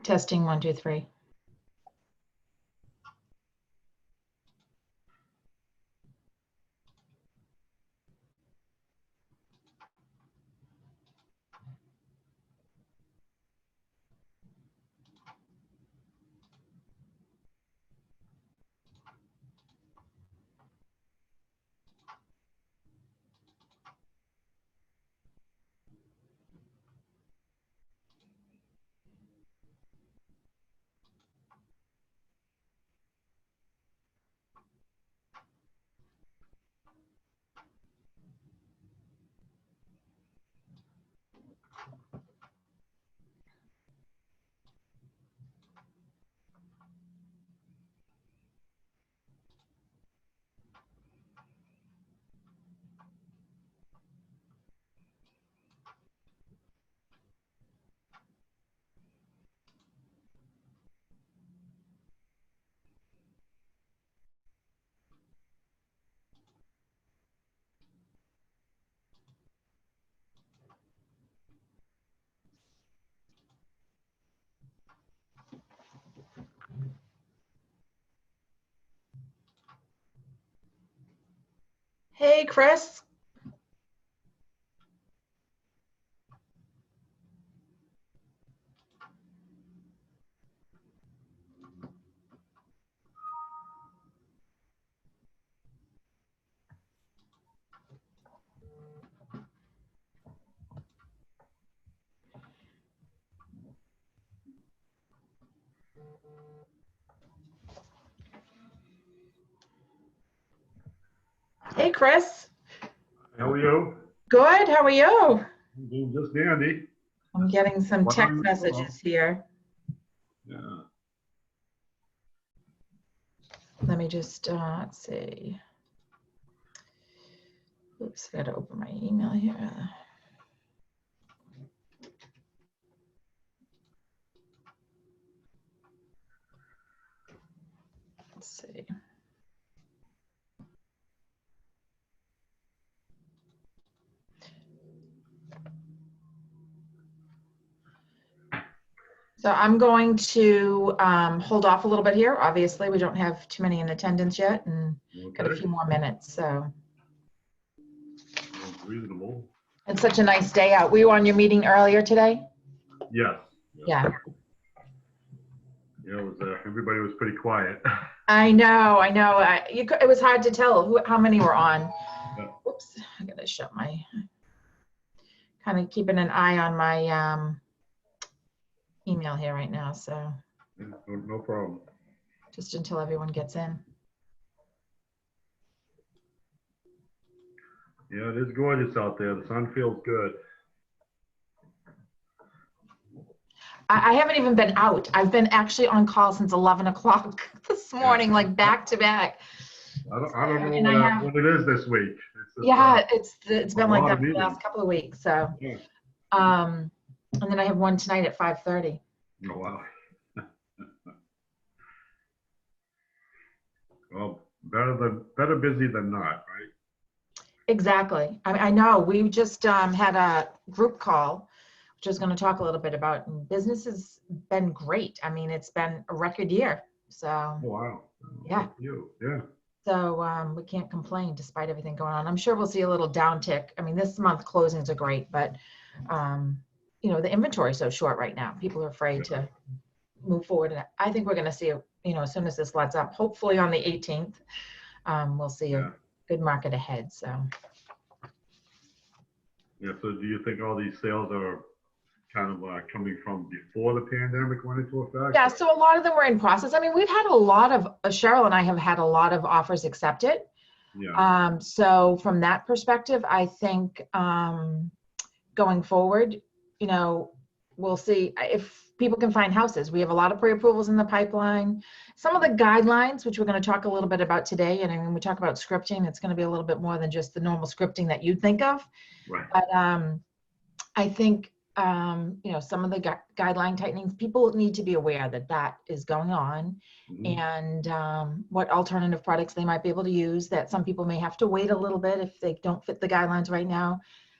Testing 1, 2, 3. Hey, Chris. Hey, Chris. How are you? Good. How are you? I'm doing just dandy. I'm getting some Why text don't you- messages here. Yeah. Let me just, let's see. Oops, I got to open my email here. Let's see. So I'm going to hold off a little bit here. Obviously, we don't have too many in attendance yet and got a Okay. few more minutes. So Sounds reasonable. it's such a nice day out. Were you on your meeting earlier today? Yes. Yeah. Yeah, it was. Everybody was pretty quiet. I know. It was hard to tell how many were on. Yeah. Whoops, I gotta shut my, kind of keeping an eye on my email here right now. So No problem. just until everyone gets in. Yeah, it is gorgeous out there. The sun feels good. I haven't even been out. I've been actually on call since 11 o'clock this morning, like back to back. I don't And I know have, what it is this week. It's just, yeah, it's been like lot that of for the meetings. last couple of weeks. So, Yeah. and then I have one tonight at 5:30. Oh, wow. Well, better busy than not, right? Exactly. I know. We just had a group call, which I was going to talk a little bit about. And business has been great. I mean, it's been a record year. So, Oh, wow. yeah. Good for you. Yeah. So we can't complain despite everything going on. I'm sure we'll see a little downtick. I mean, this month closings are great, but you know, the inventory is so short right now. People are afraid to move forward. And I think we're going to see, you know, as soon as this lets up, hopefully on the 18th, we'll see a good market ahead. So. Yeah. So do you think all these sales are kind of coming from before the pandemic went into effect? Yeah, so a lot of them were in process. I mean, we've had a lot of, Cheryl and I have had a lot of offers accepted. Yeah. So from that perspective, I think going forward, you know, we'll see if people can find houses. We have a lot of pre-approvals in the pipeline. Some of the guidelines, which we're going to talk a little bit about today, and when we talk about scripting, it's going to be a little bit more than just the normal scripting that you'd think of. Right. But I think you know, some of the guideline tightenings, people need to be aware that that is going on, and what alternative products they might be able to use, that some people may have to wait a little bit if they don't fit the guidelines right now,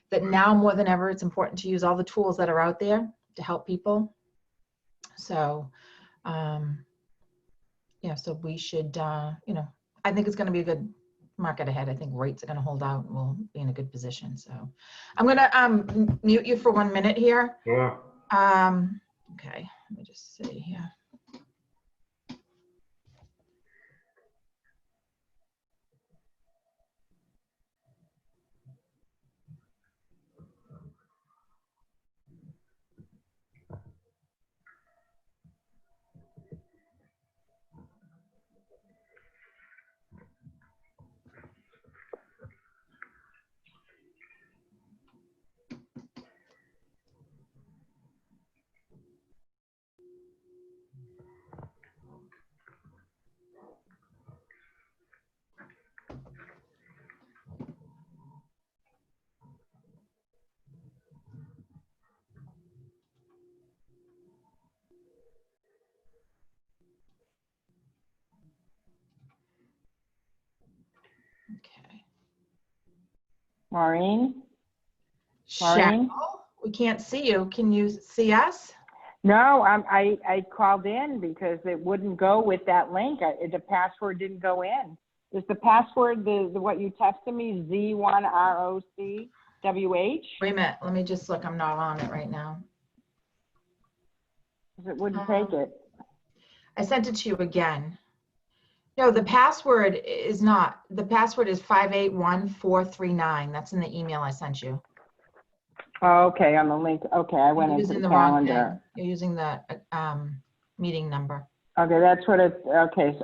that now more than ever, it's important to use all the tools that are out there to help people. So, yeah, so we should, you know, I think it's going to be a good market ahead. I think rates are going to hold out and we'll be in a good position. So I'm going to mute you for 1 minute here. Sure. Okay, let me just see here. Okay. Maureen? Cheryl, we can't see you. Can you see us? No, I called in because it wouldn't go with that link. The password didn't go in. Is the password the what you texted me, Z1ROCWH? Wait a minute, let me just look. I'm not on it right now. It wouldn't take it. I sent it to you again. No, the password is not. The password is 581439. That's in the email I sent you. Oh, okay, on the link. Okay, I went You're into using the the wrong thing. calendar. You're using the meeting number. Okay, that's what it, okay,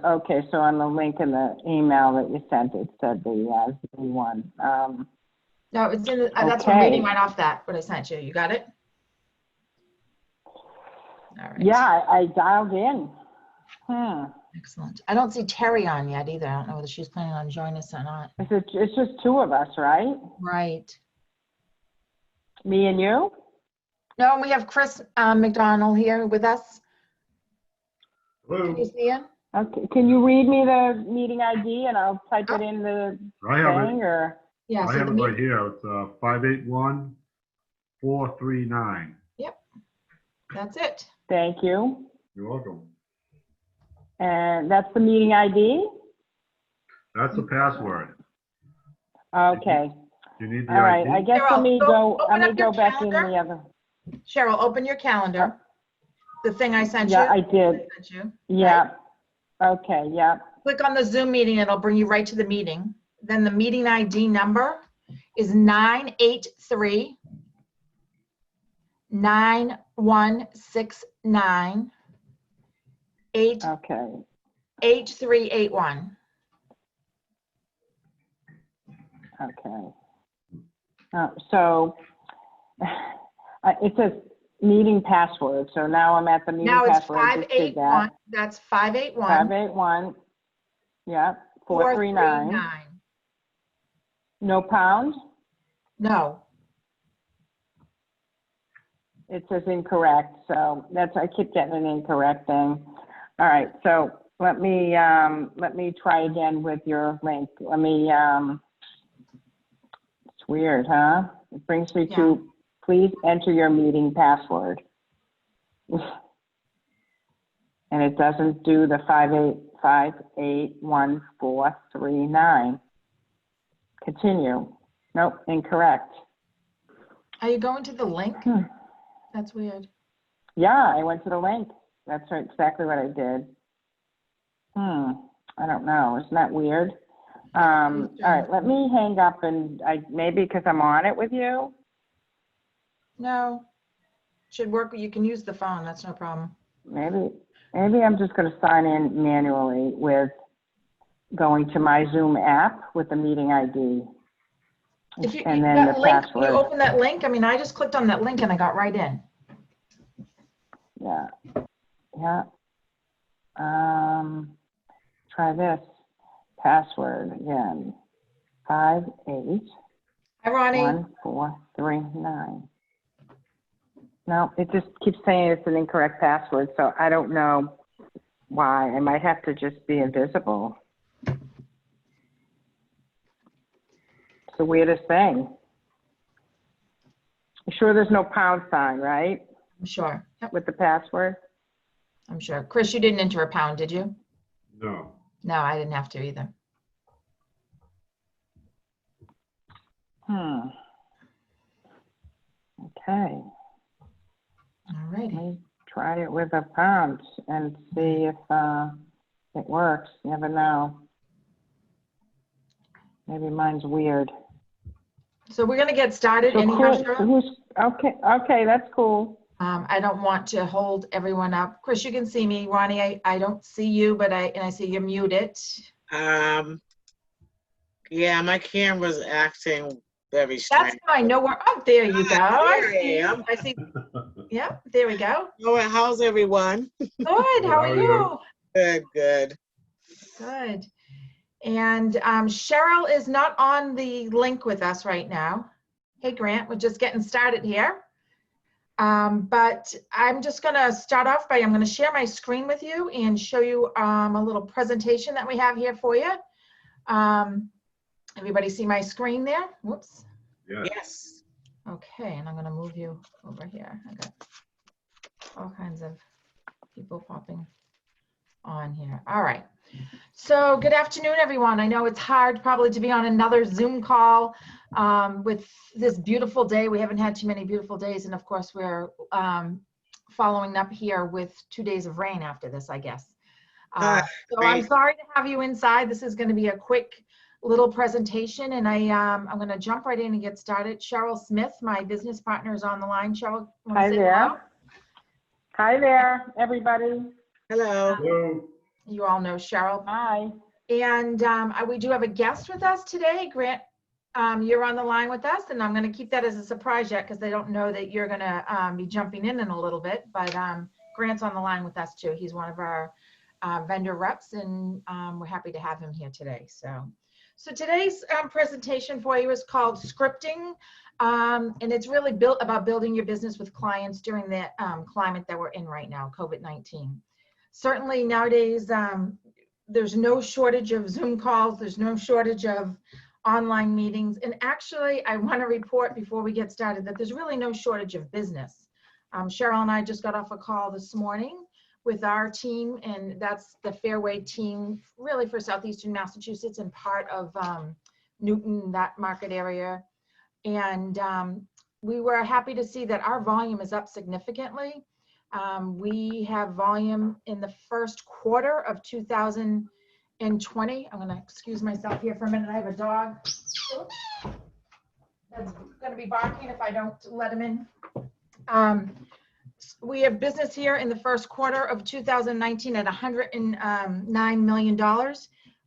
so on the link in the email that you sent, it said the Z1. No, it's in the, that's what I'm Okay. reading right off that, what I sent you. You got it? All right. Yeah, I dialed in. Excellent. I don't see Terry on yet either. I don't know whether she's planning on joining us or not. It's just two of us, right? Right. Me and you? No, we have Chris McDonald here with us. Hello. Can you see him? Okay, can you read me the meeting ID and I'll type it in the I have it. thing, or? Yeah. I So have the it right meeting, here. It's 581439. that's it. Thank you. You're welcome. And that's the meeting ID? That's the password. Okay, You need the all right, I ID? guess let me go, Open let me up your go back in calendar. the other. Cheryl, open your calendar. The thing I sent you. Yeah, I did. I sent you. Yeah, okay, yeah, Click on the Zoom meeting, it'll bring you right to the meeting. Then the meeting ID number is 983 9169 okay. 8381. Okay. So it says meeting password. So now I'm at the meeting Now it's password. I just did 581. that. That's 581 581. Yeah. 439. 439. No pound. No. It says incorrect. So that's, I keep getting an incorrect thing. All right. So let me try again with your link. It's weird, huh? It brings me to, please enter your meeting password. And it doesn't do the 581439. Continue. Nope, incorrect. Are you going to the link? That's weird. Yeah, I went to the link. That's right, exactly what I did. I don't know. Isn't that weird? All right, let me hang up and maybe because I'm on it with you. No. Should work. You can use the phone. That's no problem. Maybe I'm just going to sign in manually with going to my Zoom app with the meeting ID. If you, And then that the link, password. you open that link. I mean, I just clicked on that link and I got right in. Yeah. Yeah. Try this. Password again. 581439. No, it just keeps saying it's an incorrect password, so I don't know why. I might have to just be invisible. It's the weirdest thing. You sure there's no pound sign, right? I'm sure. Yep. With the password? I'm sure. Chris, you didn't enter a pound, did you? No. No, I didn't have to either. Okay, All righty. let me try it with a pound and see if it works. Never know. Maybe mine's weird. So we're gonna get started So anyhow, Chris, Cheryl. okay, that's cool. I don't want to hold everyone up. Chris, you can see me. Ronnie, I don't see you, but I see you're muted. Yeah, my camera's acting very That's strange. fine. No, we're up. There you go. I There I see you. am. I see. Yeah, there we go. Oh, how's everyone? Good. How are you? Good, good. Good. And Cheryl is not on the link with us right now. Hey, Grant, we're just getting started here. But I'm just going to start off by, I'm going to share my screen with you and show you a little presentation that we have here for you. Everybody see my screen there? Whoops. Yeah. Yes. Okay, and I'm going to move you over here. I got all kinds of people popping on here. All right. So good afternoon, everyone. I know it's hard probably to be on another Zoom call with this beautiful day. We haven't had too many beautiful days. And of course, we're following up here with 2 days of rain after this, I guess. So I'm great. sorry to have you inside. This is going to be a quick little presentation, and I'm going to jump right in and get started. Cheryl Smith, my business partner, is on the line. Cheryl, wanna Hi say there. hello? Hi there, everybody. Hello. Hello. You all know Cheryl. Hi. And we do have a guest with us today. Grant, you're on the line with us, and I'm going to keep that as a surprise yet because they don't know that you're going to be jumping in a little bit. But Grant's on the line with us too. He's one of our vendor reps, and we're happy to have him here today. So today's presentation for you is called Scripting, and it's really about building your business with clients during the climate that we're in right now, COVID-19. Certainly nowadays, there's no shortage of Zoom calls. There's no shortage of online meetings. And actually, I want to report before we get started that there's really no shortage of business. Cheryl and I just got off a call this morning with our team, and that's the Fairway team, really for Southeastern Massachusetts and part of Newton, that market area. And we were happy to see that our volume is up significantly. We have volume in the first quarter of 2020. I'm going to excuse myself here for a minute. I have a dog that's going to be barking if I don't let him in. We have business here in the first quarter of 2019 at $109 million.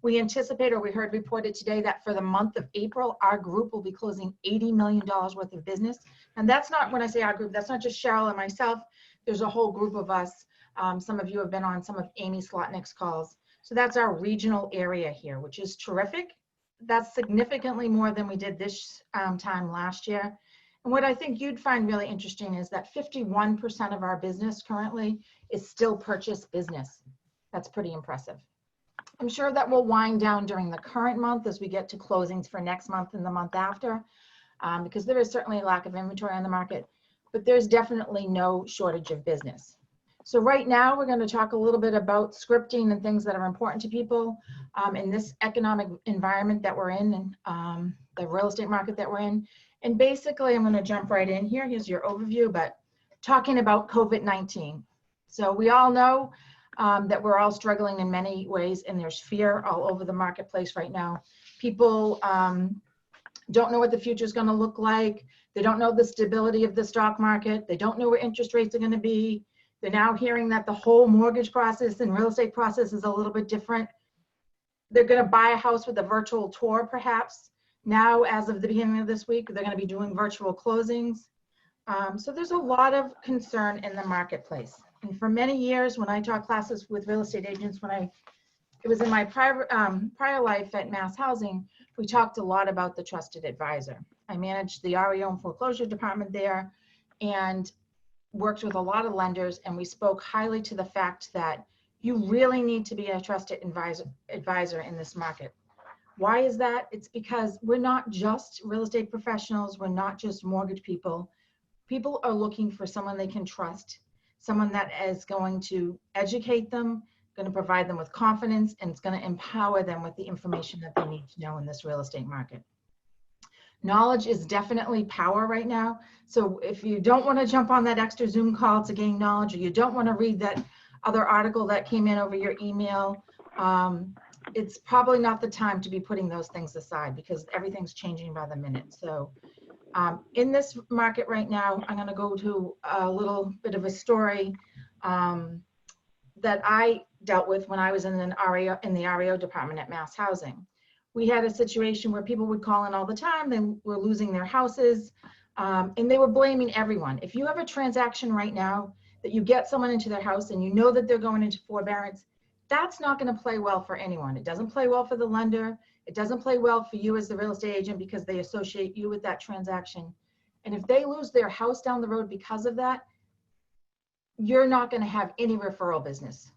We anticipate, or we heard reported today, that for the month of April, our group will be closing $80 million worth of business. And that's not, when I say our group, that's not just Cheryl and myself. There's a whole group of us. Some of you have been on some of Amy Slotnick's calls. So that's our regional area here, which is terrific. That's significantly more than we did this time last year. And what I think you'd find really interesting is that 51% of our business currently is still purchase business. That's pretty impressive. I'm sure that will wind down during the current month as we get to closings for next month and the month after, because there is certainly a lack of inventory on the market, but there's definitely no shortage of business. So right now we're going to talk a little bit about scripting and things that are important to people in this economic environment that we're in, and the real estate market that we're in. And basically I'm going to jump right in here. Here's your overview, but talking about COVID-19. So we all know that we're all struggling in many ways, and there's fear all over the marketplace right now. People don't know what the future is going to look like. They don't know the stability of the stock market. They don't know where interest rates are going to be. They're now hearing that the whole mortgage process and real estate process is a little bit different. They're going to buy a house with a virtual tour, perhaps. Now, as of the beginning of this week, they're going to be doing virtual closings. So there's a lot of concern in the marketplace. And for many years, when I taught classes with real estate agents, it was in my prior life at Mass Housing, we talked a lot about the trusted advisor. I managed the REO and foreclosure department there and worked with a lot of lenders, and we spoke highly to the fact that you really need to be a trusted advisor in this market. Why is that? It's because we're not just real estate professionals. We're not just mortgage people. People are looking for someone they can trust, someone that is going to educate them, going to provide them with confidence, and it's going to empower them with the information that they need to know in this real estate market. Knowledge is definitely power right now. So if you don't want to jump on that extra Zoom call to gain knowledge, or you don't want to read that other article that came in over your email, it's probably not the time to be putting those things aside, because everything's changing by the minute. So in this market right now, I'm going to go to a little bit of a story that I dealt with when I was in the REO department at Mass Housing. We had a situation where people would call in all the time. They were losing their houses, and they were blaming everyone. If you have a transaction right now that you get someone into their house and you know that they're going into forbearance, that's not going to play well for anyone. It doesn't play well for the lender. It doesn't play well for you as the real estate agent, because they associate you with that transaction. And if they lose their house down the road because of that, you're not going to have any referral business.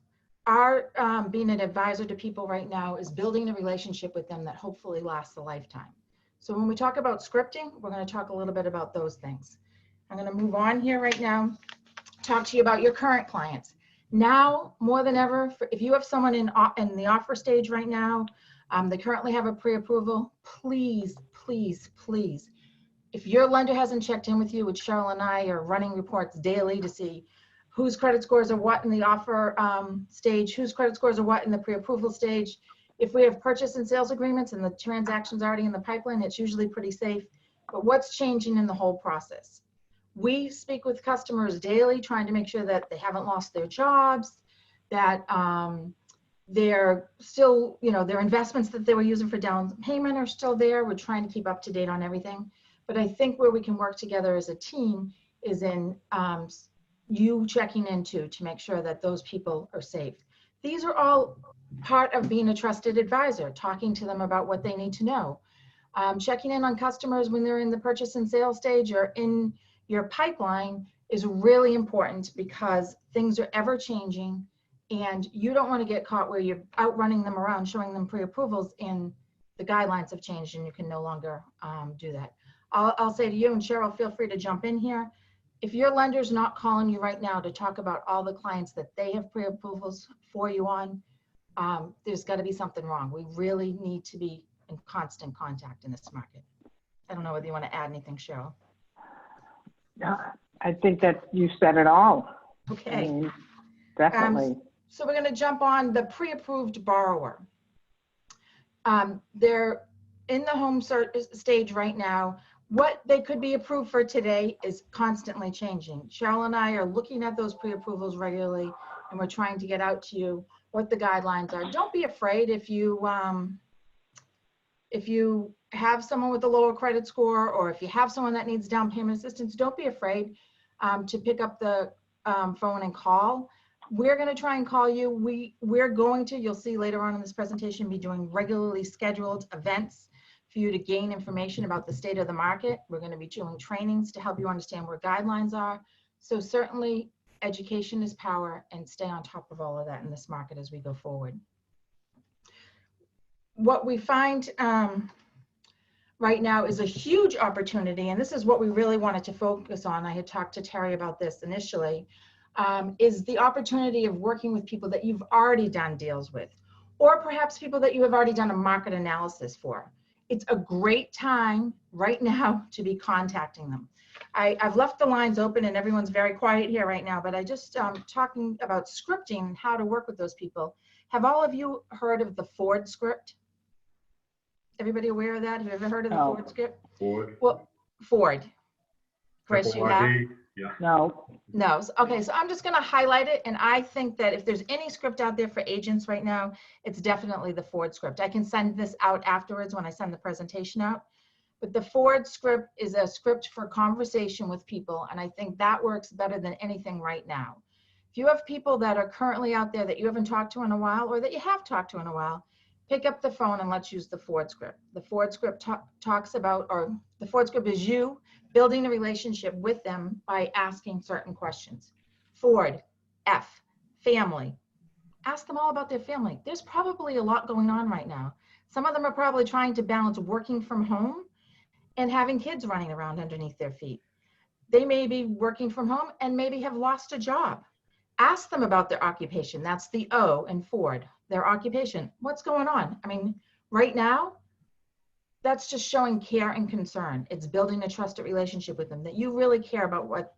Our being an advisor to people right now is building a relationship with them that hopefully lasts a lifetime. So when we talk about scripting, we're going to talk a little bit about those things. I'm going to move on here right now, talk to you about your current clients. Now, more than ever, if you have someone in the offer stage right now, they currently have a pre-approval, please, please, please, if your lender hasn't checked in with you, which Cheryl and I are running reports daily to see whose credit scores are what in the offer stage, whose credit scores are what in the pre-approval stage. If we have purchase and sales agreements and the transaction's already in the pipeline, it's usually pretty safe. But what's changing in the whole process? We speak with customers daily, trying to make sure that they haven't lost their jobs, that they're still, their investments that they were using for down payment are still there. We're trying to keep up to date on everything. But I think where we can work together as a team is in you checking into to make sure that those people are safe. These are all part of being a trusted advisor, talking to them about what they need to know. Checking in on customers when they're in the purchase and sale stage or in your pipeline is really important, because things are ever changing and you don't want to get caught where you're outrunning them around, showing them pre-approvals and the guidelines have changed and you can no longer do that. I'll say to you, and Cheryl, feel free to jump in here. If your lender's not calling you right now to talk about all the clients that they have pre-approvals for you on, there's got to be something wrong. We really need to be in constant contact in this market. I don't know whether you want to add anything, Cheryl. I think that you said it all. Okay. I mean, definitely. So we're going to jump on the pre-approved borrower. They're in the home search stage right now. What they could be approved for today is constantly changing. Cheryl and I are looking at those pre-approvals regularly, and we're trying to get out to you what the guidelines are. Don't be afraid if you have someone with a lower credit score, or if you have someone that needs down payment assistance, don't be afraid to pick up the phone and call. We're going to try and call you. We're going to, you'll see later on in this presentation, be doing regularly scheduled events for you to gain information about the state of the market. We're going to be doing trainings to help you understand where guidelines are. So certainly education is power, and stay on top of all of that in this market as we go forward. What we find right now is a huge opportunity, and this is what we really wanted to focus on. I had talked to Terry about this initially, is the opportunity of working with people that you've already done deals with, or perhaps people that you have already done a market analysis for. It's a great time right now to be contacting them. I've left the lines open and everyone's very quiet here right now, but I just talking about scripting and how to work with those people. Have all of you heard of the Ford script? Everybody aware of that? Have you ever heard of the Ford script? Ford. Well, Ford. Chris, you have? Yeah. No. No. Okay, so I'm just going to highlight it, and I think that if there's any script out there for agents right now, it's definitely the Ford script. I can send this out afterwards when I send the presentation out. But the Ford script is a script for conversation with people, and I think that works better than anything right now. If you have people that are currently out there that you haven't talked to in a while, or that you have talked to in a while, pick up the phone and let's use the Ford script. The Ford script talks about, or the Ford script is you building a relationship with them by asking certain questions. Ford, F, family. Ask them all about their family. There's probably a lot going on right now. Some of them are probably trying to balance working from home and having kids running around underneath their feet. They may be working from home and maybe have lost a job. Ask them about their occupation. That's the O in Ford, their occupation. What's going on? I mean, right now, that's just showing care and concern. It's building a trusted relationship with them, that you really care about what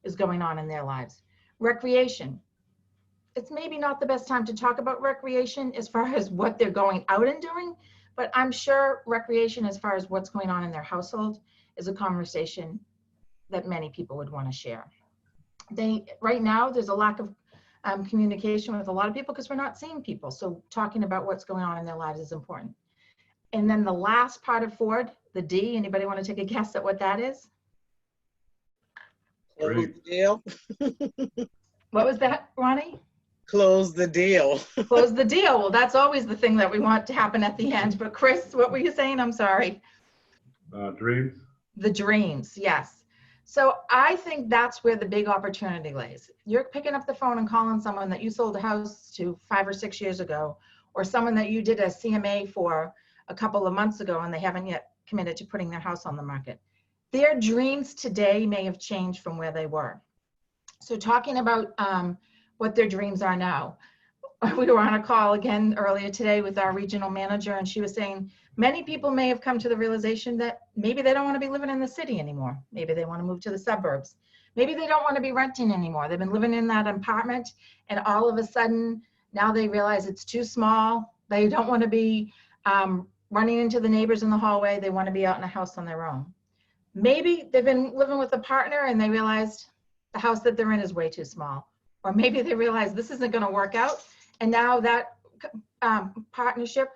is going on in their lives. Recreation. It's maybe not the best time to talk about recreation as far as what they're going out and doing, but I'm sure recreation as far as what's going on in their household is a conversation that many people would want to share. Right now, there's a lack of communication with a lot of people because we're not seeing people. So talking about what's going on in their lives is important. And then the last part of Ford, the D, anybody want to take a guess at what that is? Close the deal. What was that, Ronnie? Close the deal. Close the deal. Well, that's always the thing that we want to happen at the end. But Chris, what were you saying? I'm sorry. Dreams? The dreams, yes. So I think that's where the big opportunity lays. You're picking up the phone and calling someone that you sold a house to 5 or 6 years ago, or someone that you did a CMA for a couple of months ago and they haven't yet committed to putting their house on the market. Their dreams today may have changed from where they were. So talking about what their dreams are now. We were on a call again earlier today with our regional manager, and she was saying many people may have come to the realization that maybe they don't want to be living in the city anymore. Maybe they want to move to the suburbs. Maybe they don't want to be renting anymore. They've been living in that apartment, and all of a sudden now they realize it's too small. They don't want to be running into the neighbors in the hallway. They want to be out in a house on their own. Maybe they've been living with a partner and they realized the house that they're in is way too small. Or maybe they realize this isn't going to work out, and now that partnership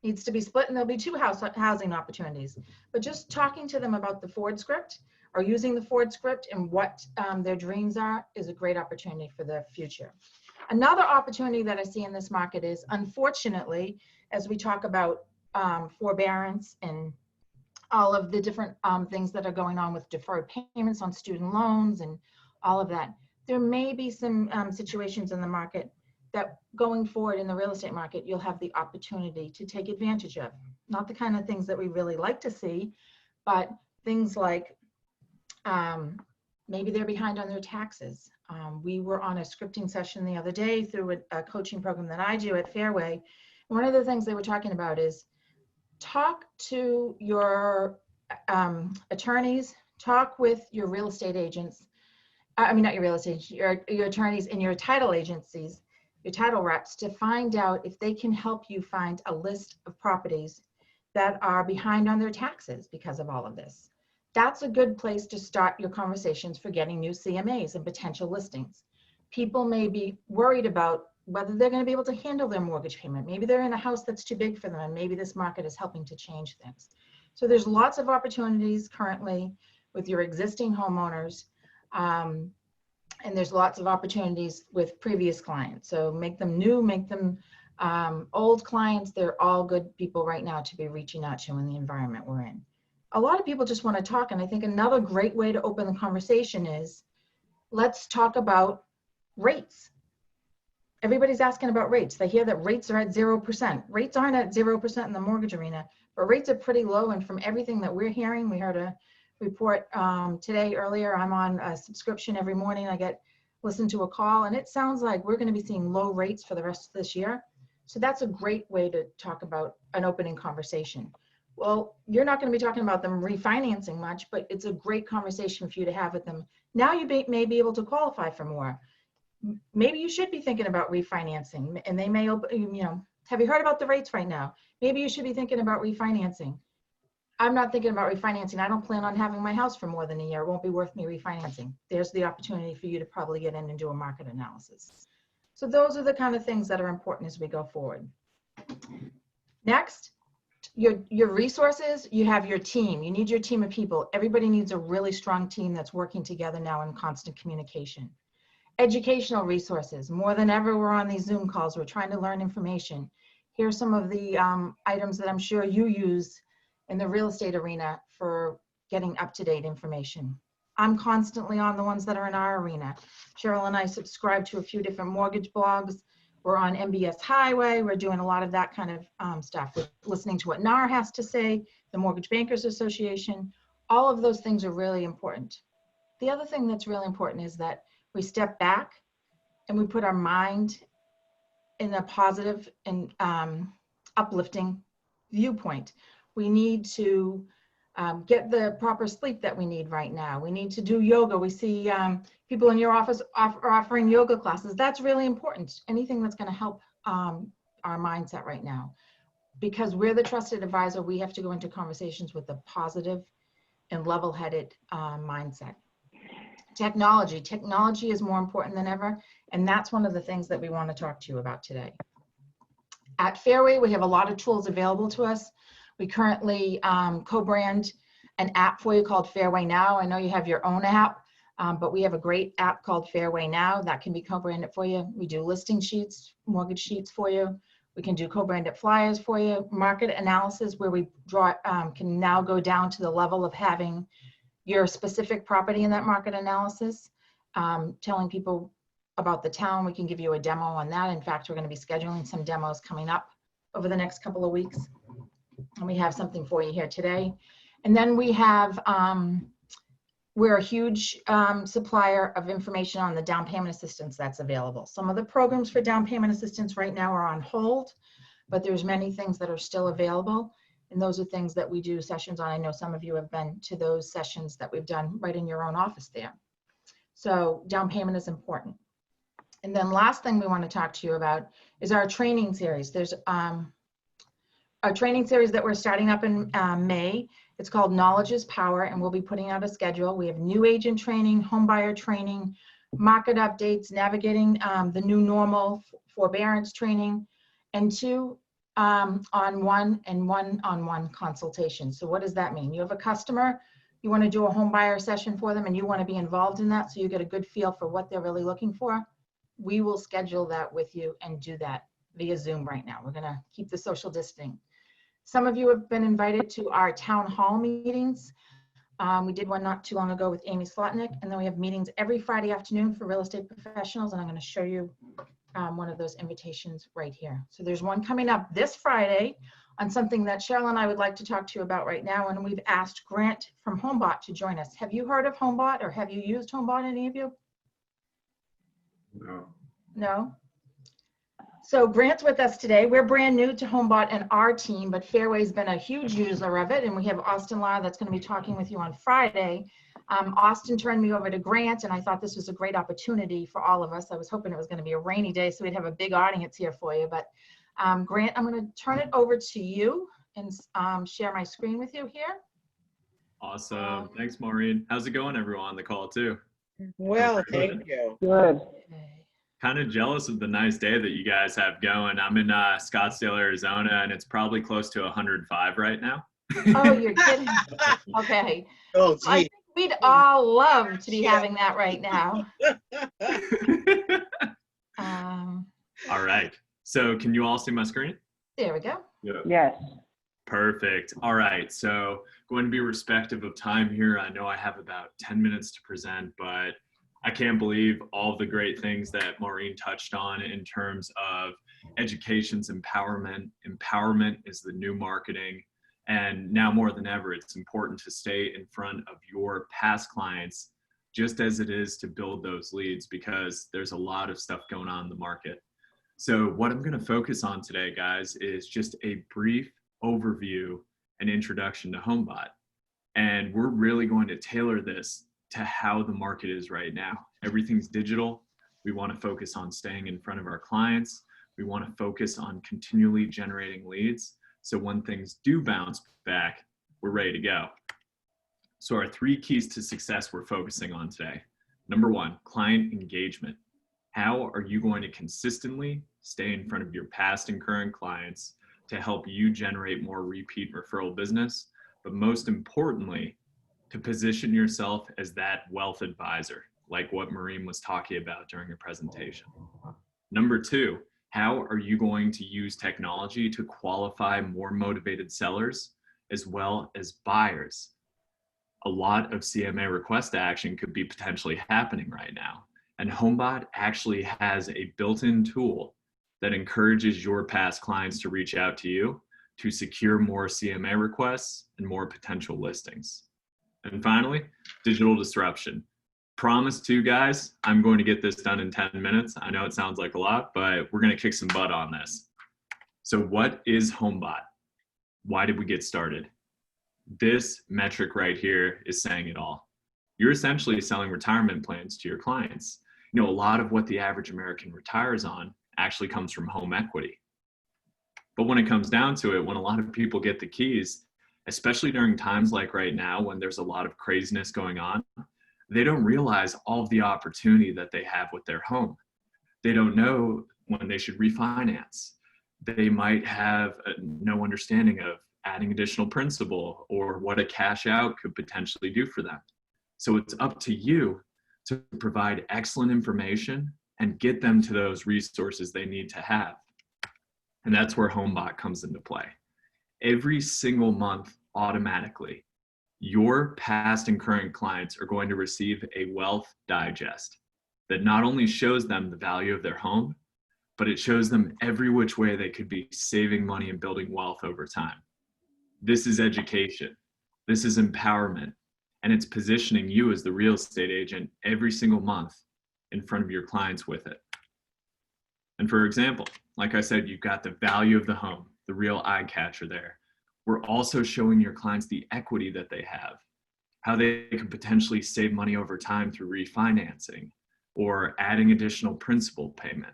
needs to be split, and there'll be two housing opportunities. But just talking to them about the Ford script or using the Ford script and what their dreams are is a great opportunity for the future. Another opportunity that I see in this market is, unfortunately, as we talk about forbearance and all of the different things that are going on with deferred payments on student loans and all of that, there may be some situations in the market that going forward in the real estate market, you'll have the opportunity to take advantage of. Not the kind of things that we really like to see, but things like maybe they're behind on their taxes. We were on a scripting session the other day through a coaching program that I do at Fairway. One of the things they were talking about is talk to your attorneys, talk with your real estate agents. I mean, not your real estate, your attorneys and your title agencies, your title reps, to find out if they can help you find a list of properties that are behind on their taxes because of all of this. That's a good place to start your conversations for getting new CMAs and potential listings. People may be worried about whether they're going to be able to handle their mortgage payment. Maybe they're in a house that's too big for them, and maybe this market is helping to change things. So there's lots of opportunities currently with your existing homeowners. And there's lots of opportunities with previous clients. So make them new, make them old clients. They're all good people right now to be reaching out to in the environment we're in. A lot of people just want to talk. And I think another great way to open the conversation is, let's talk about rates. Everybody's asking about rates. They hear that rates are at 0%. Rates aren't at 0% in the mortgage arena, but rates are pretty low. And from everything that we're hearing, we heard a report today earlier. I'm on a subscription every morning. I listen to a call, and it sounds like we're going to be seeing low rates for the rest of this year. So that's a great way to talk about an opening conversation. Well, you're not going to be talking about them refinancing much, but it's a great conversation for you to have with them. Now you may be able to qualify for more. Maybe you should be thinking about refinancing, and they may, have you heard about the rates right now? Maybe you should be thinking about refinancing. I'm not thinking about refinancing. I don't plan on having my house for more than a year. It won't be worth me refinancing. There's the opportunity for you to probably get in and do a market analysis. So those are the kind of things that are important as we go forward. Next, your resources, you have your team. You need your team of people. Everybody needs a really strong team that's working together now in constant communication. Educational resources. More than ever, we're on these Zoom calls. We're trying to learn information. Here are some of the items that I'm sure you use in the real estate arena for getting up-to-date information. I'm constantly on the ones that are in our arena. Cheryl and I subscribe to a few different mortgage blogs. We're on MBS Highway. We're doing a lot of that kind of stuff. We're listening to what NAR has to say, the Mortgage Bankers Association. All of those things are really important. the other thing that's really important is that we step back and we put our mind in a positive and uplifting viewpoint. We need to get the proper sleep that we need right now. We need to do yoga. We see people in your office are offering yoga classes. That's really important. Anything that's going to help our mindset right now. Because we're the trusted advisor, we have to go into conversations with a positive and level-headed mindset. Technology is more important than ever, and that's one of the things that we want to talk to you about today. At Fairway, we have a lot of tools available to us. We currently co-brand an app for you called Fairway Now. I know you have your own app, but we have a great app called Fairway Now that can be co-branded for you. We do listing sheets, mortgage sheets for you. We can do co-branded flyers for you, market analysis where we draw, can now go down to the level of having your specific property in that market analysis, telling people about the town. We can give you a demo on that. In fact, we're going to be scheduling some demos coming up over the next couple of weeks. And we have something for you here today. And then we have, we're a huge supplier of information on the down payment assistance that's available. Some of the programs for down payment assistance right now are on hold, but there's many things that are still available. And those are things that we do sessions on. I know some of you have been to those sessions that we've done right in your own office there. So down payment is important. And then last thing we want to talk to you about is our training series. There's a training series that we're starting up in May. It's called Knowledge is Power, and we'll be putting out a schedule. We have new agent training, home buyer training, market updates, navigating the new normal, forbearance training, and 2 on-one and one-on-one consultations. So what does that mean? You have a customer, you want to do a home buyer session for them, and you want to be involved in that so you get a good feel for what they're really looking for. We will schedule that with you and do that via Zoom right now. We're going to keep the social distancing. Some of you have been invited to our town hall meetings. We did one not too long ago with Amy Slotnick, and then we have meetings every Friday afternoon for real estate professionals, and I'm going to show you one of those invitations right here. So there's one coming up this Friday on something that Cheryl and I would like to talk to you about right now, and we've asked Grant from HomeBot to join us. Have you heard of HomeBot, or have you used HomeBot, any of you? No. No? So Grant's with us today. We're brand new to HomeBot and our team, but Fairway's been a huge user of it, and we have Austin Lara that's going to be talking with you on Friday. Austin turned me over to Grant, and I thought this was a great opportunity for all of us. I was hoping it was going to be a rainy day so we'd have a big audience here for you, but Grant, I'm going to turn it over to you and share my screen with you here. Awesome. Thanks, Maureen. How's it going, everyone on the call, too? Well, thank you. Good. Okay. Kind of jealous of the nice day that you guys have going. I'm in Scottsdale, Arizona, and it's probably close to 105 right now. Oh, you're kidding. Okay. Oh, I gee. think we'd all love to be having that right now. All right. So can you all see my screen? There we go. Yeah. Yes. Perfect. All right. So going to be respective of time here. I know I have about 10 minutes to present, but I can't believe all the great things that Maureen touched on in terms of education's empowerment. Empowerment is the new marketing. And now more than ever, it's important to stay in front of your past clients, just as it is to build those leads, because there's a lot of stuff going on in the market. So what I'm going to focus on today, guys, is just a brief overview and introduction to HomeBot. And we're really going to tailor this to how the market is right now. Everything's digital. We want to focus on staying in front of our clients. We want to focus on continually generating leads. So when things do bounce back, we're ready to go. So our 3 keys to success we're focusing on today. Number 1, client engagement. How are you going to consistently stay in front of your past and current clients to help you generate more repeat referral business? But most importantly, to position yourself as that wealth advisor, like what Maureen was talking about during her presentation. Number 2, how are you going to use technology to qualify more motivated sellers as well as buyers? A lot of CMA request action could be potentially happening right now. And HomeBot actually has a built-in tool that encourages your past clients to reach out to you to secure more CMA requests and more potential listings. And finally, digital disruption. Promise to you guys, I'm going to get this done in 10 minutes. I know it sounds like a lot, but we're going to kick some butt on this. So what is HomeBot? Why did we get started? This metric right here is saying it all. You're essentially selling retirement plans to your clients. You know, a lot of what the average American retires on actually comes from home equity. But when it comes down to it, when a lot of people get the keys, especially during times like right now when there's a lot of craziness going on, they don't realize all of the opportunity that they have with their home. They don't know when they should refinance. They might have no understanding of adding additional principal or what a cash out could potentially do for them. So it's up to you to provide excellent information and get them to those resources they need to have. And that's where HomeBot comes into play. Every single month, automatically, your past and current clients are going to receive a wealth digest that not only shows them the value of their home, but it shows them every which way they could be saving money and building wealth over time. This is education. This is empowerment. And it's positioning you as the real estate agent every single month in front of your clients with it. And for example, like I said, you've got the value of the home, the real eye catcher there. We're also showing your clients the equity that they have, how they could potentially save money over time through refinancing or adding additional principal payment.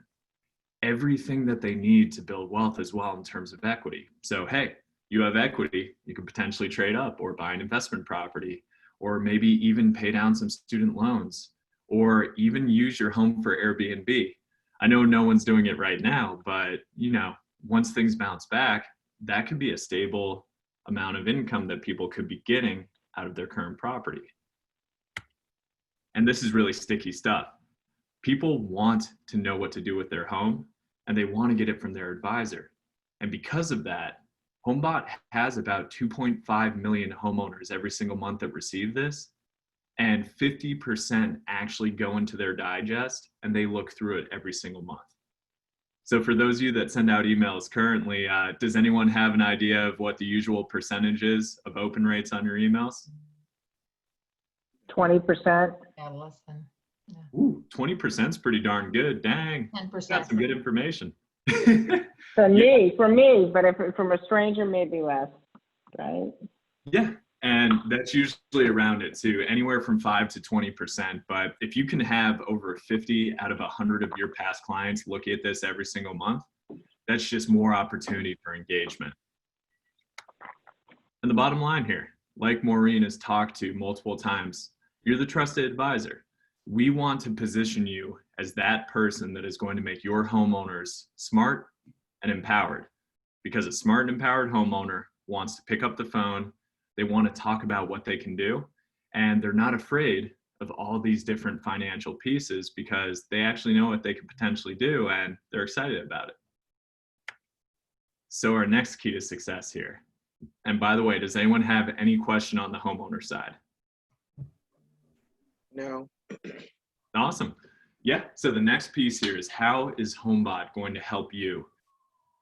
Everything that they need to build wealth as well in terms of equity. So, hey, you have equity, you could potentially trade up or buy an investment property, or maybe even pay down some student loans, or even use your home for Airbnb. I know no one's doing it right now, but you know, once things bounce back, that could be a stable amount of income that people could be getting out of their current property. And this is really sticky stuff. People want to know what to do with their home, and they want to get it from their advisor. And because of that, HomeBot has about 2.5 million homeowners every single month that receive this, and 50% actually go into their digest and they look through it every single month. So for those of you that send out emails currently, does anyone have an idea of what the usual percentage is of open rates on your emails? 20%. Yeah, less than Ooh, 20% is pretty darn good. Dang, 10%. got some good information. For me, but if from a stranger, maybe less, right? Yeah, and that's usually around it too, anywhere from 5 to 20%. But if you can have over 50 out of 100 of your past clients look at this every single month, that's just more opportunity for engagement. And the bottom line here, like Maureen has talked to multiple times, you're the trusted advisor. We want to position you as that person that is going to make your homeowners smart and empowered, because a smart and empowered homeowner wants to pick up the phone. They want to talk about what they can do, and they're not afraid of all these different financial pieces because they actually know what they could potentially do and they're excited about it. So our next key to success here, and by the way, does anyone have any question on the homeowner side? No. Awesome. Yeah, so the next piece here is, how is HomeBot going to help you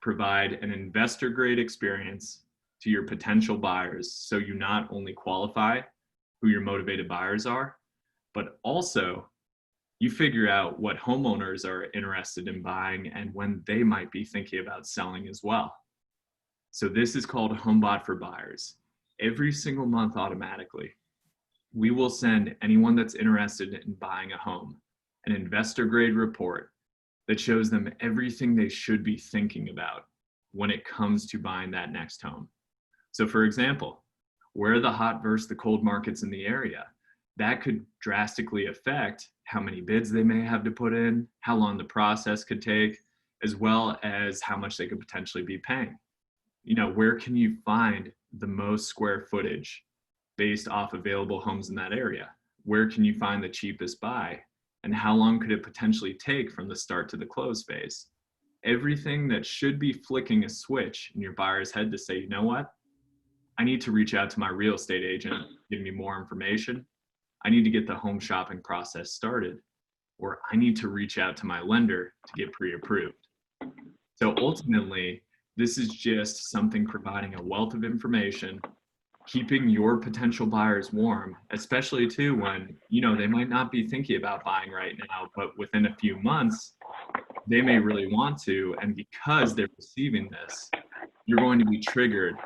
provide an investor grade experience to your potential buyers, so you not only qualify who your motivated buyers are, but also you figure out what homeowners are interested in buying and when they might be thinking about selling as well. So this is called HomeBot for Buyers. Every single month automatically, we will send anyone that's interested in buying a home an investor grade report that shows them everything they should be thinking about when it comes to buying that next home. So for example, where are the hot versus the cold markets in the area? That could drastically affect how many bids they may have to put in, how long the process could take, as well as how much they could potentially be paying. You know, where can you find the most square footage based off available homes in that area? Where can you find the cheapest buy? And how long could it potentially take from the start to the close phase? Everything that should be flicking a switch in your buyer's head to say, you know what? I need to reach out to my real estate agent, give me more information. I need to get the home shopping process started, or I need to reach out to my lender to get pre-approved. So ultimately, this is just something providing a wealth of information keeping your potential buyers warm, especially too when, they might not be thinking about buying right now, but within a few months, they may really want to. And because they're receiving this, you're going to be triggered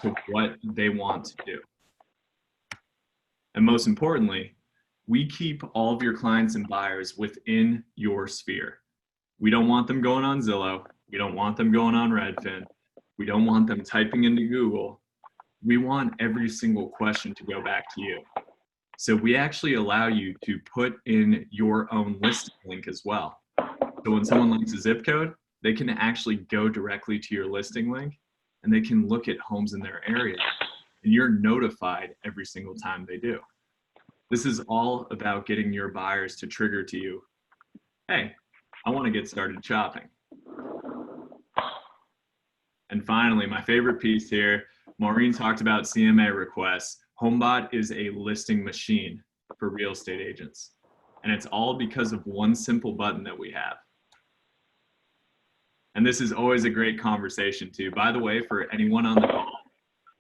to what they want to do. And most importantly, we keep all of your clients and buyers within your sphere. We don't want them going on Zillow. We don't want them going on Redfin. We don't want them typing into Google. We want every single question to go back to you. So we actually allow you to put in your own listing link as well. So when someone likes a zip code, they can actually go directly to your listing link and they can look at homes in their area, and you're notified every single time they do. This is all about getting your buyers to trigger to you, hey, I want to get started shopping. And finally, my favorite piece here, Maureen talked about CMA requests. HomeBot is a listing machine for real estate agents. And it's all because of one simple button that we have. And this is always a great conversation too. By the way, for anyone on the call,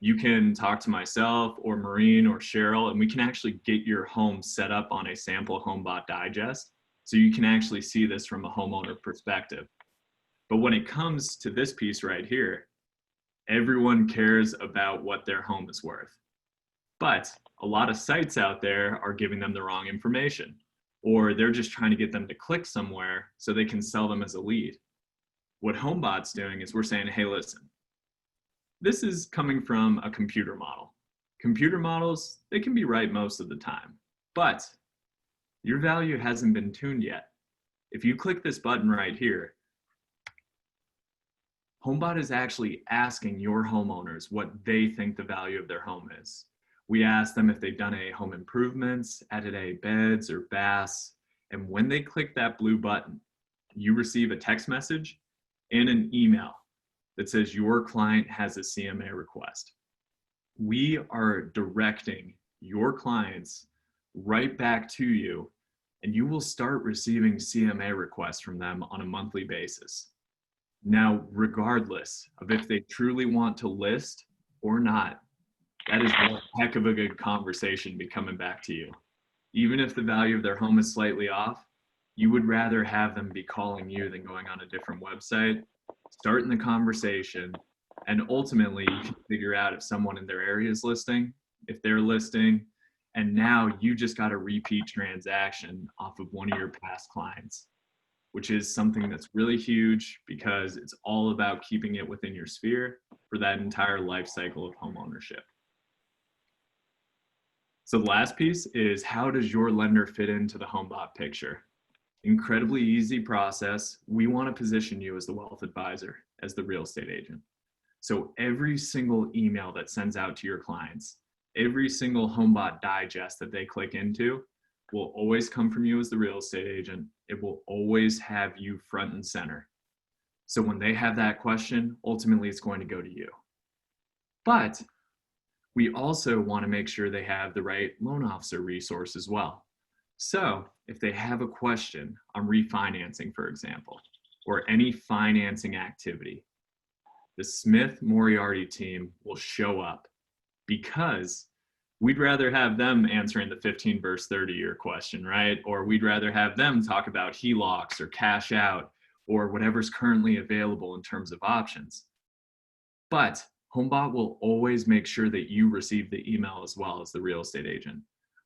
you can talk to myself or Maureen or Cheryl, and we can actually get your home set up on a sample HomeBot digest. So you can actually see this from a homeowner perspective. But when it comes to this piece right here, everyone cares about what their home is worth. But a lot of sites out there are giving them the wrong information, or they're just trying to get them to click somewhere so they can sell them as a lead. What HomeBot's doing is we're saying, hey, listen, this is coming from a computer model. Computer models, they can be right most of the time, but your value hasn't been tuned yet. If you click this button right here, HomeBot is actually asking your homeowners what they think the value of their home is. We ask them if they've done any home improvements, added any beds or baths, and when they click that blue button, you receive a text message and an email that says your client has a CMA request. We are directing your clients right back to you, and you will start receiving CMA requests from them on a monthly basis. Now, regardless of if they truly want to list or not, that is one heck of a good conversation be coming back to you. Even if the value of their home is slightly off, you would rather have them be calling you than going on a different website, starting the conversation, and ultimately you can figure out if someone in their area is listing, if they're listing, and now you just got a repeat transaction off of one of your past clients, which is something that's really huge because it's all about keeping it within your sphere for that entire life cycle of home ownership. So the last piece is, how does your lender fit into the HomeBot picture? Incredibly easy process. We want to position you as the wealth advisor, as the real estate agent. So every single email that sends out to your clients, every single HomeBot digest that they click into will always come from you as the real estate agent. It will always have you front and center. So when they have that question, ultimately it's going to go to you. But we also want to make sure they have the right loan officer resource as well. So if they have a question on refinancing, for example, or any financing activity, the Smith Moriarty team will show up, because we'd rather have them answering the 15 verse 30 year question, right? Or we'd rather have them talk about HELOCs or cash out or whatever's currently available in terms of options. But HomeBot will always make sure that you receive the email as well as the real estate agent.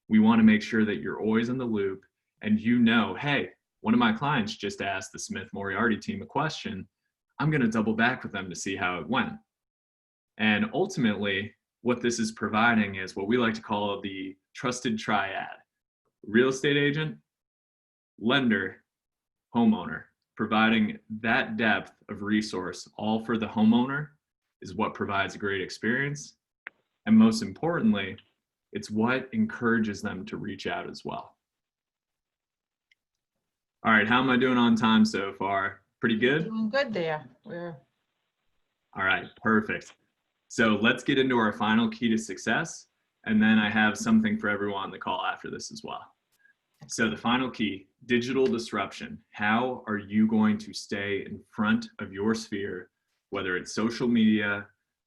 We want to make sure that you're always in the loop and you know, hey, one of my clients just asked the Smith Moriarty team a question. I'm going to double back with them to see how it went. And ultimately, what this is providing is what we like to call the trusted triad: real estate agent, lender, homeowner. Providing that depth of resource all for the homeowner is what provides a great experience. And most importantly, it's what encourages them to reach out as well. All right, how am I doing on time so far? Pretty good? Doing good there. All right, perfect. So let's get into our final key to success. And then I have something for everyone on the call after this as well. So the final key, digital disruption. How are you going to stay in front of your sphere, whether it's social media,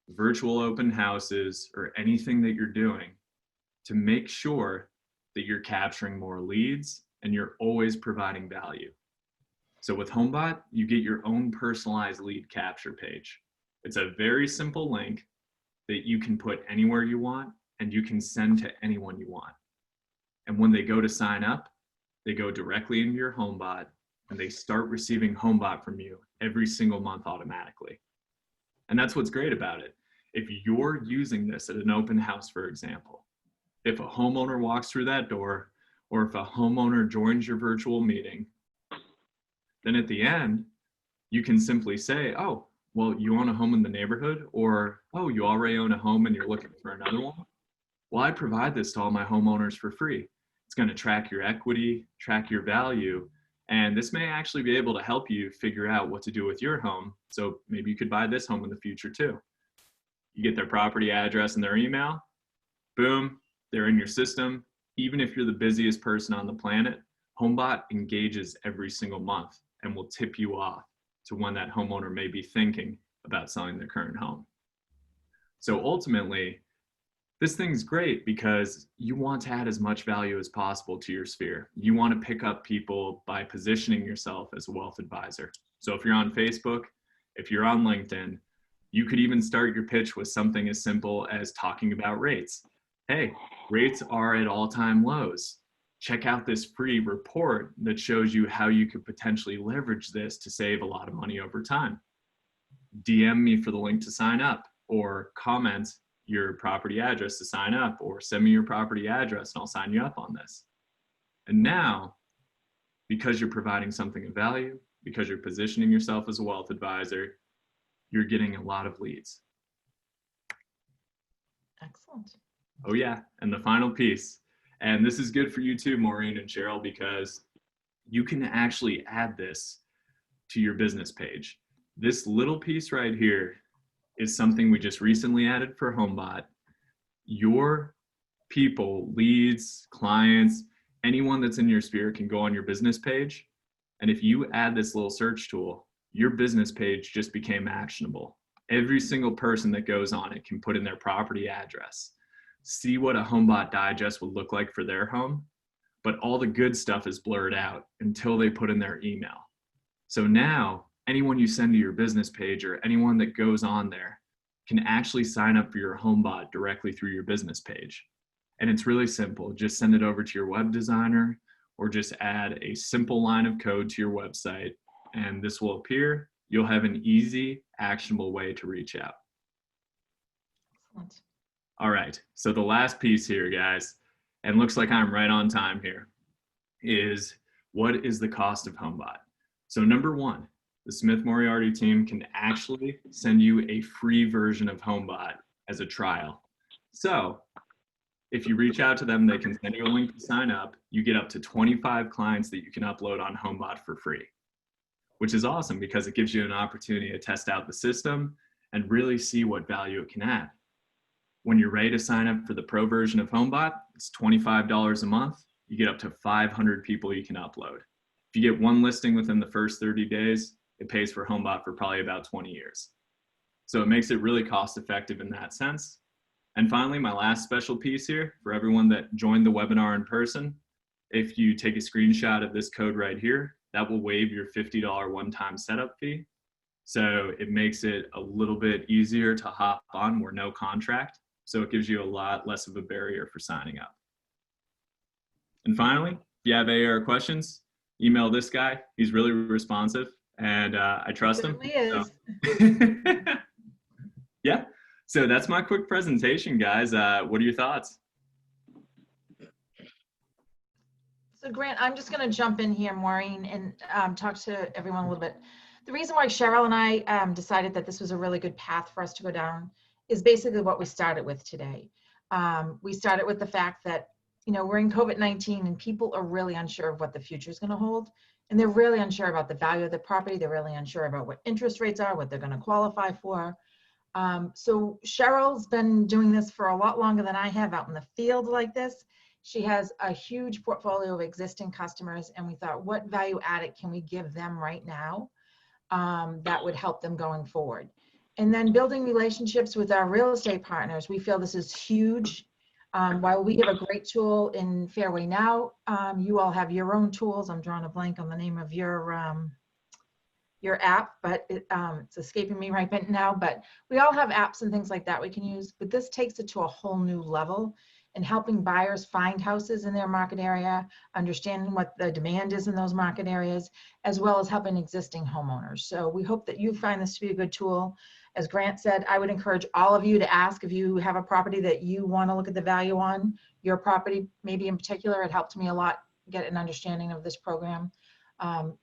virtual open houses, or anything that you're doing to make sure that you're capturing more leads and you're always providing value. So with HomeBot, you get your own personalized lead capture page. It's a very simple link that you can put anywhere you want and you can send to anyone you want. And when they go to sign up, they go directly into your HomeBot and they start receiving HomeBot from you every single month automatically. And that's what's great about it. If you're using this at an open house, for example, if a homeowner walks through that door, or if a homeowner joins your virtual meeting, then at the end, you can simply say, oh, well, you own a home in the neighborhood, or, oh, you already own a home and you're looking for another one. Well, I provide this to all my homeowners for free. It's going to track your equity, track your value, and this may actually be able to help you figure out what to do with your home. So maybe you could buy this home in the future too. You get their property address and their email, boom, they're in your system. Even if you're the busiest person on the planet, HomeBot engages every single month and will tip you off to when that homeowner may be thinking about selling their current home. So ultimately, this thing's great because you want to add as much value as possible to your sphere. You want to pick up people by positioning yourself as a wealth advisor. So if you're on Facebook, if you're on LinkedIn, you could even start your pitch with something as simple as talking about rates. Hey, rates are at all-time lows. Check out this free report that shows you how you could potentially leverage this to save a lot of money over time. DM me for the link to sign up, or comment your property address to sign up, or send me your property address and I'll sign you up on this. And now, because you're providing something of value, because you're positioning yourself as a wealth advisor, you're getting a lot of leads. Excellent. Oh yeah, and the final piece, and this is good for you too, Maureen and Cheryl, because you can actually add this to your business page. This little piece right here is something we just recently added for HomeBot. Your people, leads, clients, anyone that's in your sphere can go on your business page. And if you add this little search tool, your business page just became actionable. Every single person that goes on it can put in their property address, see what a HomeBot digest would look like for their home, but all the good stuff is blurred out until they put in their email. So now anyone you send to your business page or anyone that goes on there can actually sign up for your HomeBot directly through your business page. And it's really simple. Just send it over to your web designer or just add a simple line of code to your website and this will appear. You'll have an easy, actionable way to reach out. Excellent. All right, so the last piece here, guys, and looks like I'm right on time here, is what is the cost of HomeBot? So number one, the Smith Moriarty team can actually send you a free version of HomeBot as a trial. So if you reach out to them, they can send you a link to sign up. You get up to 25 clients that you can upload on HomeBot for free, which is awesome because it gives you an opportunity to test out the system and really see what value it can add. When you're ready to sign up for the pro version of HomeBot, it's $25 a month. You get up to 500 people you can upload. If you get one listing within the first 30 days, it pays for HomeBot for probably about 20 years. So it makes it really cost effective in that sense. And finally, my last special piece here for everyone that joined the webinar in person, if you take a screenshot of this code right here, that will waive your $50 one-time setup fee. So it makes it a little bit easier to hop on. We're no contract. So it gives you a lot less of a barrier for signing up. And finally, if you have AR questions, email this guy. He's really responsive and I trust him. Certainly is. So. Yeah, so that's my quick presentation, guys. What are your thoughts? So Grant, I'm just going to jump in here, Maureen, and talk to everyone a little bit. The reason why Cheryl and I decided that this was a really good path for us to go down is basically what we started with today. We started with the fact that, you know, we're in COVID-19 and people are really unsure of what the future is going to hold. And they're really unsure about the value of the property. They're really unsure about what interest rates are, what they're going to qualify for. So Cheryl's been doing this for a lot longer than I have out in the field like this. She has a huge portfolio of existing customers, and we thought, what value added can we give them right now that would help them going forward? And then building relationships with our real estate partners. We feel this is huge. While we have a great tool in Fairway Now, you all have your own tools. I'm drawing a blank on the name of your app, but it's escaping me right now. But we all have apps and things like that we can use. But this takes it to a whole new level in helping buyers find houses in their market area, understanding what the demand is in those market areas, as well as helping existing homeowners. So we hope that you find this to be a good tool. As Grant said, I would encourage all of you to ask if you have a property that you want to look at the value on, your property maybe in particular. It helped me a lot get an understanding of this program.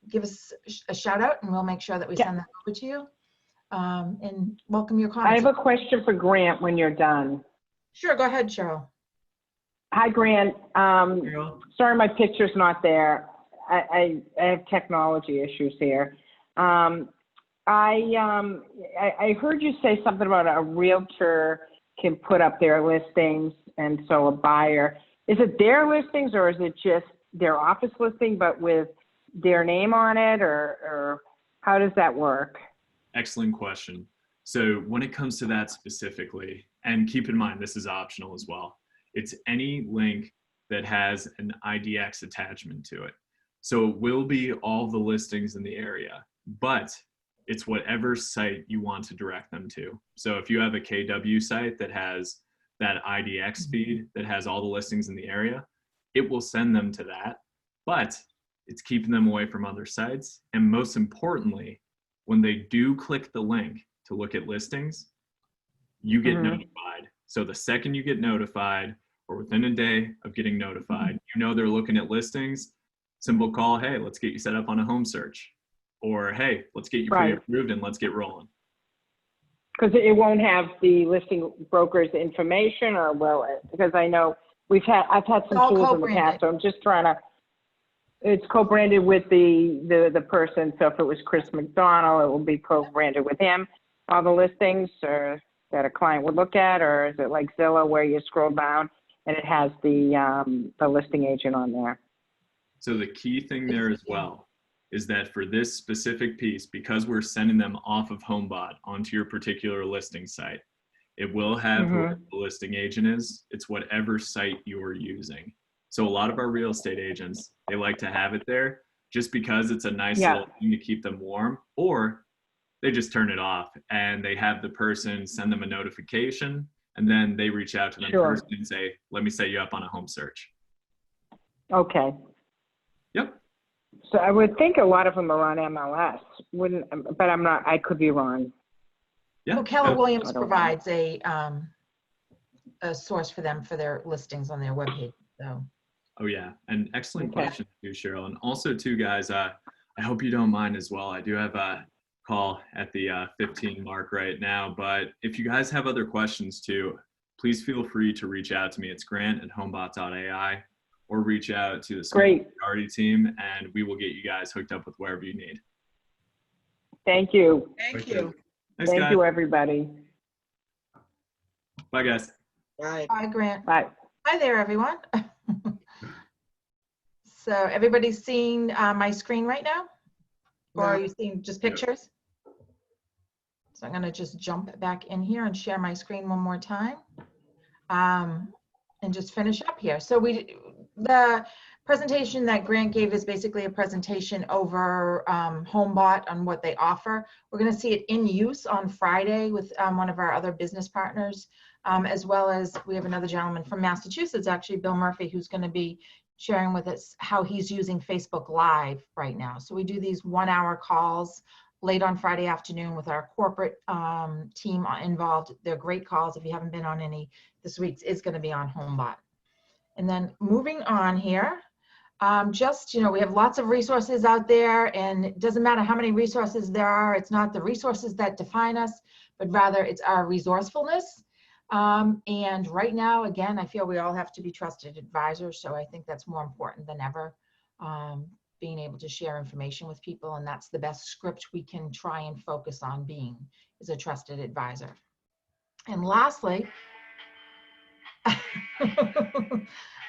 Give us a shout out and we'll make sure that we send that over to you. And welcome your I comments. have a question for Grant when you're done. Sure, go ahead, Cheryl. Hi, Grant. Sorry, my picture's not there. I have technology issues here. I heard you say something about a realtor can put up their listings, and so a buyer. Is it their listings or is it just their office listing, but with their name on it, or how does that work? Excellent question. So when it comes to that specifically, and keep in mind, this is optional as well. It's any link that has an IDX attachment to it. So it will be all the listings in the area, but it's whatever site you want to direct them to. So if you have a KW site that has that IDX feed that has all the listings in the area, it will send them to that, but it's keeping them away from other sites. And most importantly, when they do click the link to look at listings, you get notified. So the second you get notified, or within a day of getting notified, you know they're looking at listings, simple call, hey, let's get you set up on a home search. Or, hey, let's get you pre-approved and let's get rolling. Because it won't have the listing broker's information, or will it? Because I know I've had some tools in the past, so I'm just trying to, it's co-branded with the person. So if it was Chris McDonald, it will be co-branded with him, all the listings or that a client would look at, or is it like Zillow where you scroll down and it has the listing agent on there? So the key thing there as well is that for this specific piece, because we're sending them off of HomeBot onto your particular listing site, it will have whoever the listing agent is. It's whatever site you're using. So a lot of our real estate agents, they like to have it there just because it's a nice little thing to keep them warm, or they just turn it off and they have the person send them a notification and then they reach out to them personally and say, let me set you up on a home search. Okay. Yep. So I would think a lot of them are on MLS, but I'm not, I could be wrong. Yeah. So Keller Williams provides a source for them for their listings on their webpage. So. Oh yeah, and excellent question too, Cheryl. And also too, guys, I hope you don't mind as well. I do have a call at the 15 mark right now, but if you guys have other questions too, please feel free to reach out to me. It's grant@homebot.ai, or reach out to the Smarty team and we will get you guys hooked up with wherever you need. Thank you. Thank you. Thanks, Thank guys. you, everybody. Bye, guys. Bye. Hi, Grant. Bye. Hi there, everyone. So everybody's seeing my screen right now? Or are you seeing just pictures? So I'm gonna just jump back in here and share my screen one more time. And just finish up here. So the presentation that Grant gave is basically a presentation over HomeBot on what they offer. We're gonna see it in use on Friday with one of our other business partners, as well as we have another gentleman from Massachusetts, actually, Bill Murphy, who's gonna be sharing with us how he's using Facebook Live right now. So we do these 1-hour calls late on Friday afternoon with our corporate team involved. They're great calls. If you haven't been on any this week's, is going to be on HomeBot. And then moving on here, we have lots of resources out there, and it doesn't matter how many resources there are. It's not the resources that define us, but rather it's our resourcefulness. And right now, again, I feel we all have to be trusted advisors. So I think that's more important than ever. Being able to share information with people, and that's the best script we can try and focus on being, is a trusted advisor. And lastly,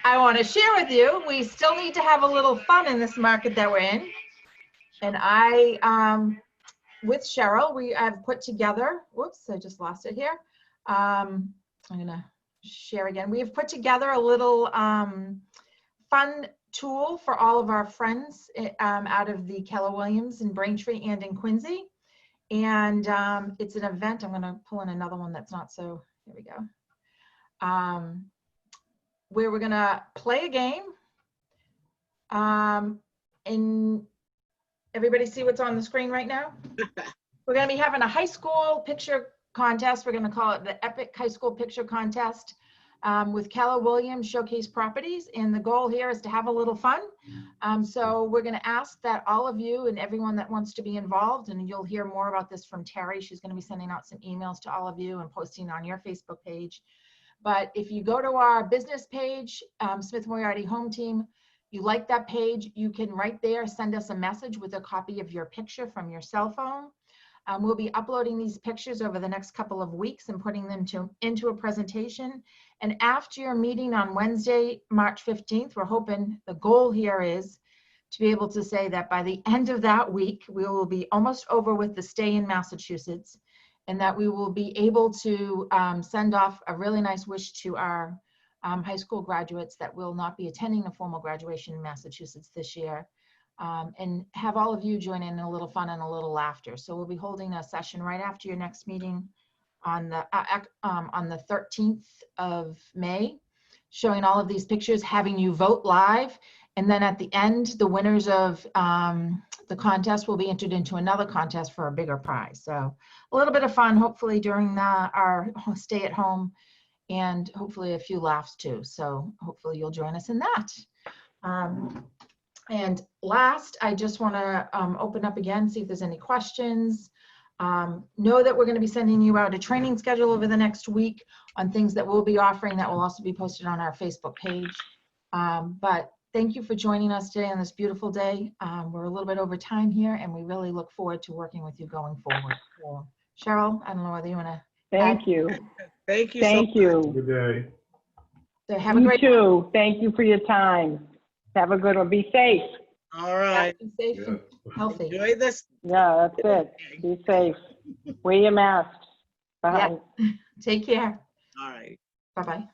I want to share with you, we still need to have a little fun in this market that we're in. And I with Cheryl, I've put together, whoops, I just lost it here. I'm gonna share again. We have put together a little fun tool for all of our friends out of the Keller Williams in Braintree and in Quincy. And it's an event. I'm gonna pull in another one that's not so, here we go. Where we're gonna play a game. And everybody see what's on the screen right now? We're gonna be having a high school picture contest. We're gonna call it the Epic High School Picture Contest with Keller Williams Showcase Properties. And the goal here is to have a little fun. So we're gonna ask that all of you and everyone that wants to be involved, and you'll hear more about this from Terry. She's gonna be sending out some emails to all of you and posting on your Facebook page. But if you go to our business page, Smith Moriarty Home Team, you like that page, you can right there send us a message with a copy of your picture from your cell phone. We'll be uploading these pictures over the next couple of weeks and putting them into a presentation. And after your meeting on Wednesday, March 15th, we're hoping the goal here is to be able to say that by the end of that week, we will be almost over with the stay in Massachusetts, and that we will be able to send off a really nice wish to our high school graduates that will not be attending a formal graduation in Massachusetts this year, and have all of you join in a little fun and a little laughter. So we'll be holding a session right after your next meeting on the 13th of May, showing all of these pictures, having you vote live. And then at the end, the winners of the contest will be entered into another contest for a bigger prize. So a little bit of fun, hopefully during our stay at home, and hopefully a few laughs too. So hopefully you'll join us in that. And last, I just want to open up again, see if there's any questions. Know that we're going to be sending you out a training schedule over the next week on things that we'll be offering that will also be posted on our Facebook page. But thank you for joining us today on this beautiful day. We're a little bit over time here, and we really look forward to working with you going forward. So, Cheryl, I don't know whether you want to. Thank you. Thank you. Thank you. Good day. So have a You great too. Thank you for your time. Have a good one. Be safe. All right. Be safe and healthy. Enjoy this. Yeah, that's it. Be safe. Wear your masks. Bye. Yeah. Take care. All right. Bye-bye.